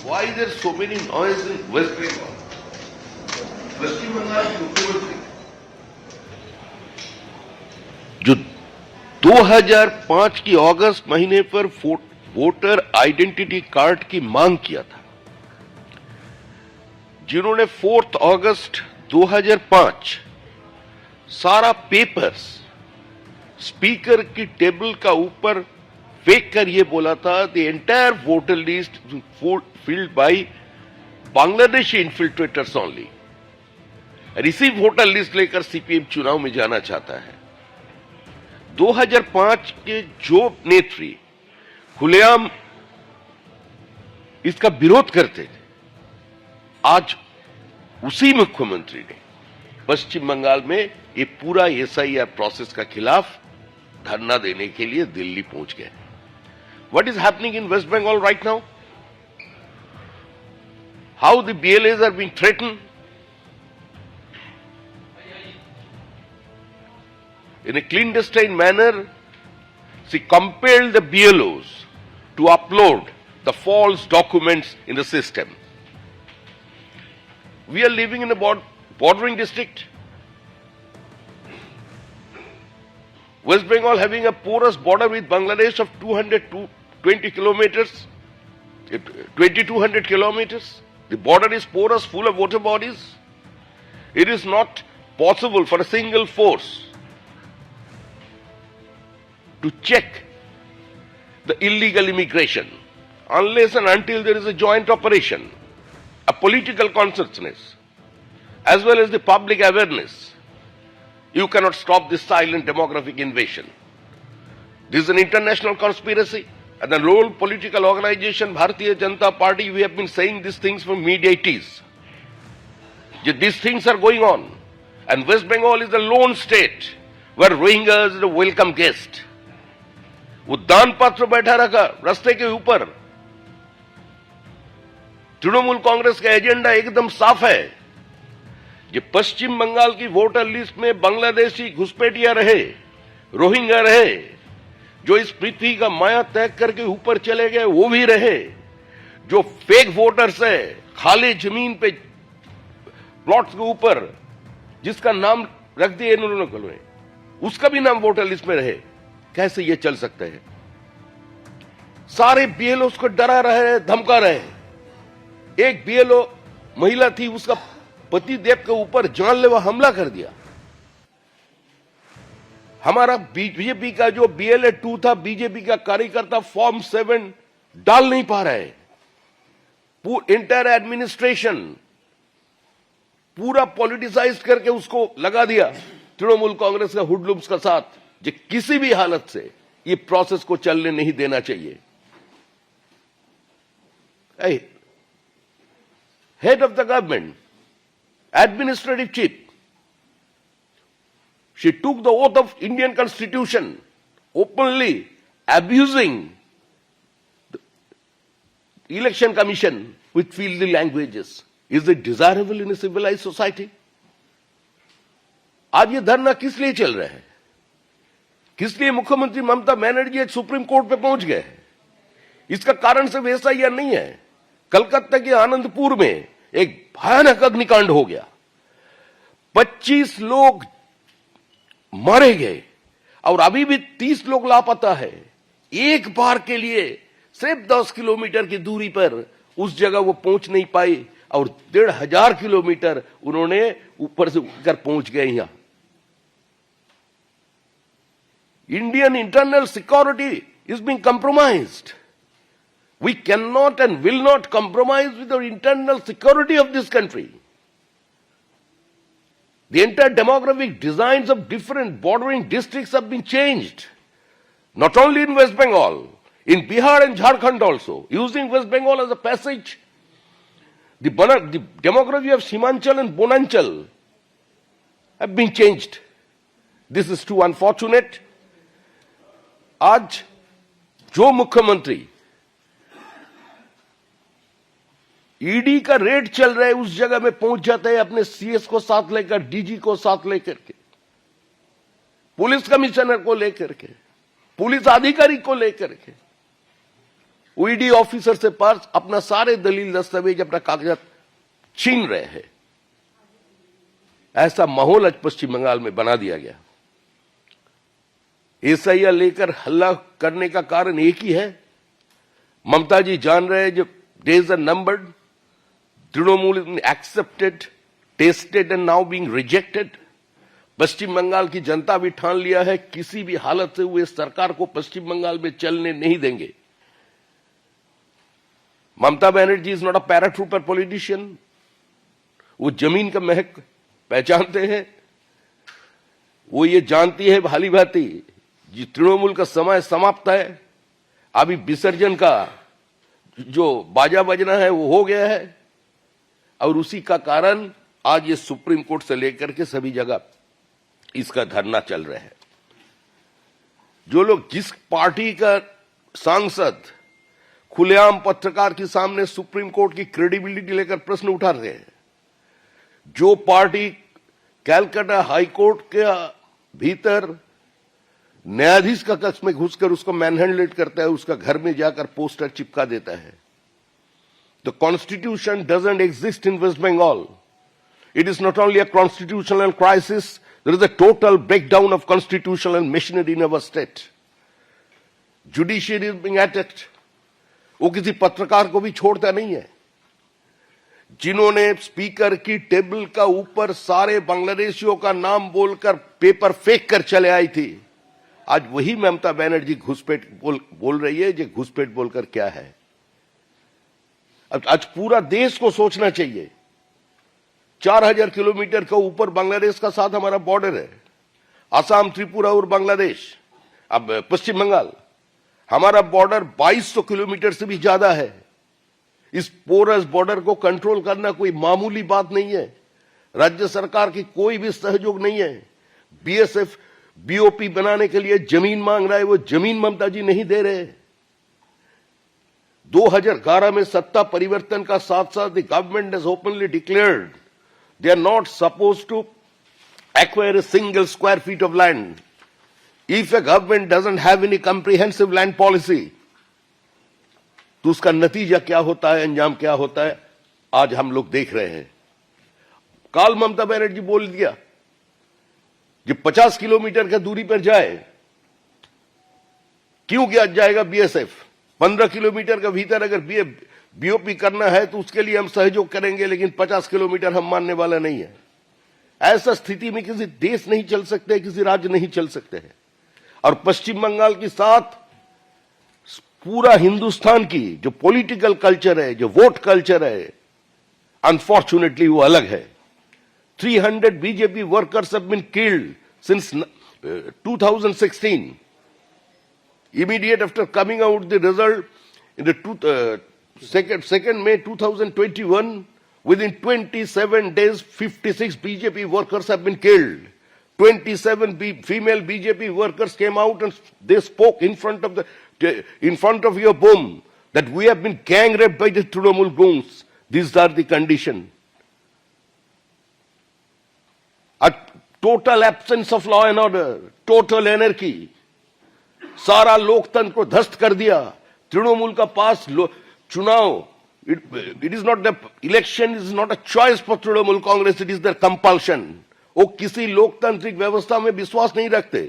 Why is there so many noise in West Bengal? पश्चिम बंगाल की मुख्यमंत्री जो 2005 की अगस्त महीने पर वोटर आइडेंटिटी कार्ड की मांग किया था, जिन्होंने 4 अगस्त 2005 सारा पेपर्स स्पीकर की टेबल का ऊपर फेंक कर ये बोला था, the entire voter list filled by Bangladeshi infiltrators only. और इसी वोटर लिस्ट लेकर सीपीएम चुनाव में जाना चाहता है। 2005 के जो नेत्री खुलेआम इसका विरोध करते थे, आज उसी मुख्यमंत्री ने पश्चिम बंगाल में ये पूरा एसआईआर प्रोसेस का खिलाफ धरना देने के लिए दिल्ली पहुंच गए। What is happening in West Bengal right now? How the BLAs are being threatened? In a clandestine manner, she compelled the BLOs to upload the false documents in the system. We are living in a bordering district. West Bengal having a porous border with Bangladesh of 220 kilometers, 2200 kilometers. The border is porous, full of water bodies. It is not possible for a single force to check the illegal immigration unless and until there is a joint operation, a political consciousness, as well as the public awareness. You cannot stop this silent demographic invasion. This is an international conspiracy, and the whole political organization, Bharatiya Janata Party, we have been saying these things for mid-80s. These things are going on, and West Bengal is the lone state where Rohingyas is a welcome guest. वो दान पत्र बैठा रखा रास्ते के ऊपर। तृणमूल कांग्रेस का agenda एकदम साफ है, ये पश्चिम बंगाल की वोटर लिस्ट में बांग्लादेशी घुसपैठिया रहे, रोहिंग्या रहे, जो इस पृथ्वी का माया त्याग करके ऊपर चले गए वो भी रहे, जो फेक वोटर्स है खाली जमीन पे प्लॉट्स के ऊपर जिसका नाम रख दिए इन्होंने, उसका भी नाम वोटर लिस्ट में रहे। कैसे ये चल सकता है? सारे बीएलओ उसको डरा रहे, धमका रहे। एक बीएलओ महिला थी, उसका पति देव के ऊपर जानलेवा हमला कर दिया। हमारा बीजेपी का जो BLA 2 था, बीजेपी का कार्यकर्ता फॉर्म 7 डाल नहीं पा रहा है। इंटायर एडमिनिस्ट्रेशन पूरा पॉलिटिसाइज करके उसको लगा दिया तृणमूल कांग्रेस का हुडलुम्स का साथ, जो किसी भी हालत से ये प्रोसेस को चलने नहीं देना चाहिए। Head of the government, administrative chief, she took the oath of Indian Constitution, openly abusing the election commission with filthy languages. Is it desirable in a civilized society? आज ये धरना किस लिए चल रहा है? किस लिए मुख्यमंत्री ममता बनर्जी सुप्रीम कोर्ट पे पहुंच गए? इसका कारण सिर्फ एसआईआर नहीं है। कलकत्ता के आनंदपुर में एक भयानक अग्निकांड हो गया, 25 लोग मारे गए और अभी भी 30 लोग लापता है। एक बार के लिए सिर्फ 10 किलोमीटर की दूरी पर उस जगह वो पहुंच नहीं पाए और 1500 किलोमीटर उन्होंने ऊपर से उठकर पहुंच गए यहां। Indian internal security is being compromised. We cannot and will not compromise with the internal security of this country. The entire demographic designs of different bordering districts have been changed. Not only in West Bengal, in Bihar and Jharkhand also. Using West Bengal as a passage, the demography of Simanchal and Bonanchal have been changed. This is too unfortunate. आज जो मुख्यमंत्री ED का red चल रहा है उस जगह में पहुंच जाते हैं अपने सीएस को साथ लेकर, डीजी को साथ लेकर के, पुलिस कमिश्नर को लेकर के, पुलिस अधिकारी को लेकर के। वो ईडी ऑफिसर से पास अपना सारे दलील दस्तावेज, अपना कागजात छीन रहे हैं। ऐसा माहौल आज पश्चिम बंगाल में बना दिया गया। एसआईआर लेकर हल्ला करने का कारण एक ही है, ममता जी जान रहे हैं जो days are numbered, Trinamool accepted, tested and now being rejected. Paschim Bangal की जनता भी ठान लिया है किसी भी हालत से वो सरकार को पश्चिम बंगाल में चलने नहीं देंगे। Mamata Banerjee is not a paratrooper politician, वो जमीन का महक पहचानते हैं। वो ये जानती है भाली भांति जी तृणमूल का समय समाप्त है, अभी विसर्जन का जो बाजा बजना है वो हो गया है। और उसी का कारण आज ये सुप्रीम कोर्ट से लेकर के सभी जगह इसका धरना चल रहा है। जो लोग जिस पार्टी का सांसद खुलेआम पत्रकार के सामने सुप्रीम कोर्ट की क्रेडिबिलिटी लेकर प्रश्न उठा रहे हैं, जो पार्टी कैलकाटा हाई कोर्ट के भीतर न्यायाधीश का कक्ष में घुसकर उसको मैनहैंडल करता है, उसका घर में जाकर पोस्टर चिपका देता है। The constitution doesn't exist in West Bengal. It is not only a constitutional crisis, there is a total breakdown of constitutional machinery in our state. Judiciary is being attacked. वो किसी पत्रकार को भी छोड़ता नहीं है। जिन्होंने स्पीकर की टेबल का ऊपर सारे बांग्लादेशियों का नाम बोलकर पेपर फेंक कर चले आई थी, आज वही ममता बनर्जी घुसपैठ बोल रही है। ये घुसपैठ बोलकर क्या है? अब आज पूरा देश को सोचना चाहिए। 4000 किलोमीटर के ऊपर बांग्लादेश का साथ हमारा बॉर्डर है, असम, त्रिपुरा और बांग्लादेश। अब पश्चिम बंगाल, हमारा बॉर्डर 2200 किलोमीटर से भी ज्यादा है। इस पोरस बॉर्डर को कंट्रोल करना कोई मामूली बात नहीं है। राज्य सरकार की कोई भी सहयोग नहीं है। बीएसएफ बीओपी बनाने के लिए जमीन मांग रहा है, वो जमीन ममता जी नहीं दे रहे। 2011 में सत्ता परिवर्तन का साथ साथ the government has openly declared they are not supposed to acquire a single square feet of land. If a government doesn't have any comprehensive land policy, तो उसका नतीजा क्या होता है, अंजाम क्या होता है, आज हम लोग देख रहे हैं। काल ममता बनर्जी बोल दिया जो 50 किलोमीटर की दूरी पर जाए, क्यों किया जाएगा बीएसएफ? 15 किलोमीटर के भीतर अगर बीओपी करना है तो उसके लिए हम सहयोग करेंगे, लेकिन 50 किलोमीटर हम मानने वाला नहीं है। ऐसा स्थिति में किसी देश नहीं चल सकते, किसी राज्य नहीं चल सकते हैं। और पश्चिम बंगाल के साथ पूरा हिंदुस्तान की जो पॉलिटिकल कल्चर है, जो वोट कल्चर है, अनफॉर्चुनेटली वो अलग है। 300 BJP workers have been killed since 2016, immediate after coming out the result in the 2nd May 2021, within 27 days, 56 BJP workers have been killed. 27 female BJP workers came out and they spoke in front of your home that we have been gang raped by the Trinamool goons. These are the condition. A total absence of law and order, total anarchy. सारा लोकतंत्र को ध्वस्त कर दिया। तृणमूल का पास चुनाव, it is not the election, is not a choice for Trinamool Congress, it is the compulsion. वो किसी लोकतांत्रिक व्यवस्था में विश्वास नहीं रखते।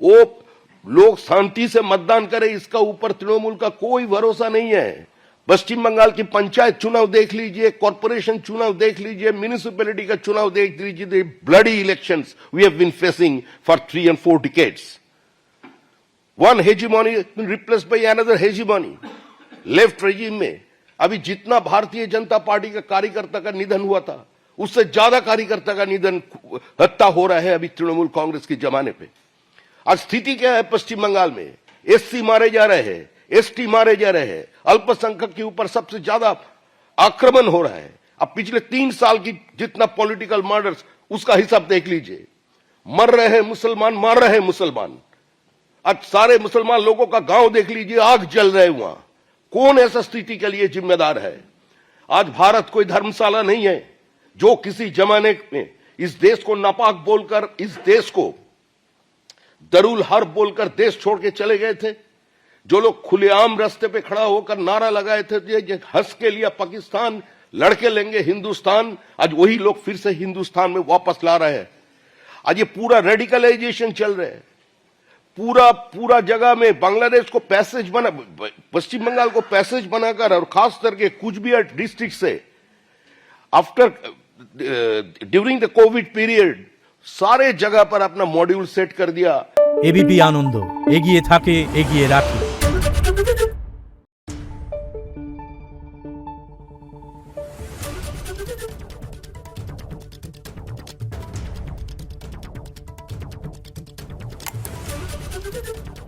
वो लोग शांति से मतदान करें, इसका ऊपर तृणमूल का कोई भरोसा नहीं है। पश्चिम बंगाल की पंचायत चुनाव देख लीजिए, कॉर्पोरेशन चुनाव देख लीजिए, म्युनिसिपैलिटी का चुनाव देख लीजिए। The bloody elections we have been facing for 3 and 4 decades. One hegemony has been replaced by another hegemony. Left regime में अभी जितना भारतीय जनता पार्टी का कार्यकर्ता का निधन हुआ था, उससे ज्यादा कार्यकर्ता का निधन, हत्या हो रहा है अभी तृणमूल कांग्रेस के जमाने पे। आज स्थिति क्या है पश्चिम बंगाल में? एससी मारे जा रहे हैं, एसटी मारे जा रहे हैं, अल्पसंख्यक के ऊपर सबसे ज्यादा आक्रमण हो रहा है। अब पिछले 3 साल की जितना पॉलिटिकल मर्डर्स, उसका हिसाब देख लीजिए। मर रहे हैं मुसलमान, मार रहे हैं मुसलमान। आज सारे मुसलमान लोगों का गांव देख लीजिए, आग जल रहे वहां। कौन ऐसा स्थिति के लिए जिम्मेदार है? आज भारत कोई धर्मशाला नहीं है जो किसी जमाने में इस देश को नापाक बोलकर, इस देश को दरुल हर्ब बोलकर देश छोड़ के चले गए थे। जो लोग खुलेआम रास्ते पे खड़ा होकर नारा लगाए थे ये हंस के लिया पाकिस्तान लड़के लेंगे हिंदुस्तान, आज वही लोग फिर से हिंदुस्तान में वापस ला रहे हैं। आज ये पूरा रेडिकलाइजेशन चल रहा है, पूरा जगह में बांग्लादेश को पैसेज बना, पश्चिम बंगाल को पैसेज बनाकर और खास करके कुचबिहार डिस्ट्रिक्ट से after during the Covid period सारे जगह पर अपना मॉड्यूल सेट कर दिया। एबीपी आनंद एगिए थाके एगिए राखे। Thank you.